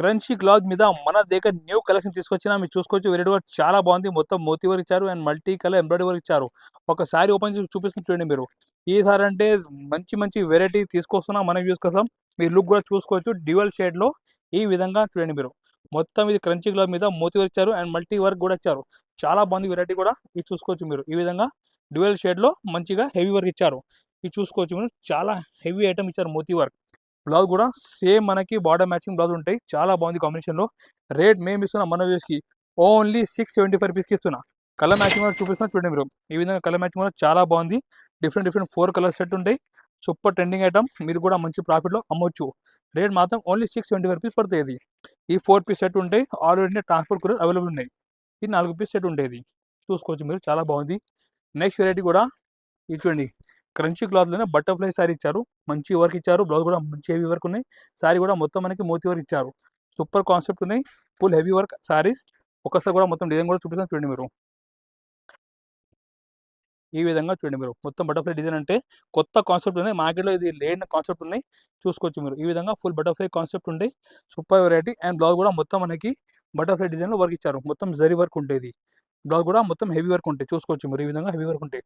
Crunchy cloth మీద మన దగ్గర న్యూ కలెక్షన్ తీసుకొచ్చినా మీరు చూసుకోవచ్చు. వెరైటీ వర్క్ చాలా బాగుంది. మొత్తం మోతీ వర్క్ ఇచ్చారు and multi colour embroidery work ఇచ్చారు. ఒక సారీ ఓపెన్ చేసి చూపిస్తుంది చూడండి మీరు. ఈసారి అంటే మంచి మంచి వెరైటీ తీసుకొస్తున్నాం మన వ్యూస్ కోసం. మీరు లుక్ కూడా చూసుకోవచ్చు. డ్యూయల్ షేడ్లో ఈ విధంగా చూడండి మీరు. మొత్తం ఇది క్రంచీ క్లాత్ మీద మోతీ వర్క్ ఇచ్చారు అండ్ మల్టీ వర్క్ కూడా ఇచ్చారు. చాలా బాగుంది వెరైటీ కూడా. ఇది చూసుకోవచ్చు మీరు. ఈ విధంగా డ్యూయల్ షేడ్లో మంచిగా హెవీ వర్క్ ఇచ్చారు. ఇది చూసుకోవచ్చు మీరు. చాలా హెవీ ఐటమ్ ఇచ్చారు మోతీ వర్క్. బ్లౌజ్ కూడా సేమ్ మనకి బార్డర్ మ్యాచింగ్ బ్లౌజ్ ఉంటాయి. చాలా బాగుంది కాంబినేషన్లో. రేట్ మేము ఇస్తున్నాం మన వ్యూస్కి ఓన్లీ 675 రూపీస్కి ఇస్తున్నా. కలర్ మ్యాచింగ్ కూడా చూపిస్తున్నా చూడండి మీరు. ఈ విధంగా కలర్ మ్యాచింగ్ కూడా చాలా బాగుంది. డిఫరెంట్ డిఫరెంట్ 4 కలర్ సెట్ ఉంటాయి. Super trending item. మీరు కూడా మంచి ప్రాఫిట్లో అమ్మొచ్చు. రేట్ మాత్రం ఓన్లీ 675 రూపీస్ పడుతుంది. ఇది ఈ 4 పీస్ సెట్ ఉంటాయి. ఆల్రెడీ ట్రాన్స్పోర్ట్ కూడా అవైలబుల్ ఉన్నాయి. ఈ 4 పీస్ సెట్ ఉండేది చూసుకోవచ్చు మీరు. చాలా బాగుంది. నెక్స్ట్ వెరైటీ కూడా ఇది చూడండి. క్రంచీ క్లాత్లోనే బటర్ఫ్లై సారీ ఇచ్చారు. మంచి వర్క్ ఇచ్చారు. బ్లౌజ్ కూడా మంచి హెవీ వర్క్ ఉన్నాయి. సారీ కూడా మొత్తం మనకి మోతీ వర్క్ ఇచ్చారు. సూపర్ కాన్సెప్ట్ ఉన్నాయి. Full heavy work saris. ఒకసారి కూడా మొత్తం డిజైన్ కూడా చూపిస్తాను చూడండి మీరు. ఈ విధంగా చూడండి మీరు. మొత్తం బటర్ఫ్లై డిజైన్ అంటే కొత్త కాన్సెప్ట్ ఉన్నాయి. మార్కెట్లో ఇది లేని కాన్సెప్ట్ ఉన్నాయి. చూసుకోవచ్చు మీరు. ఈ విధంగా ఫుల్ బటర్ఫ్లై కాన్సెప్ట్ ఉంటాయి. సూపర్ వెరైటీ అండ్ బ్లౌజ్ కూడా మొత్తం మనకి బటర్ఫ్లై డిజైన్లో వర్క్ ఇచ్చారు. మొత్తం జరీ వర్క్ ఉండేది. బ్లౌజ్ కూడా మొత్తం హెవీ వర్క్ ఉంటాయి. చూసుకోవచ్చు మీరు. ఈ విధంగా హెవీ వర్క్ ఉంటాయి.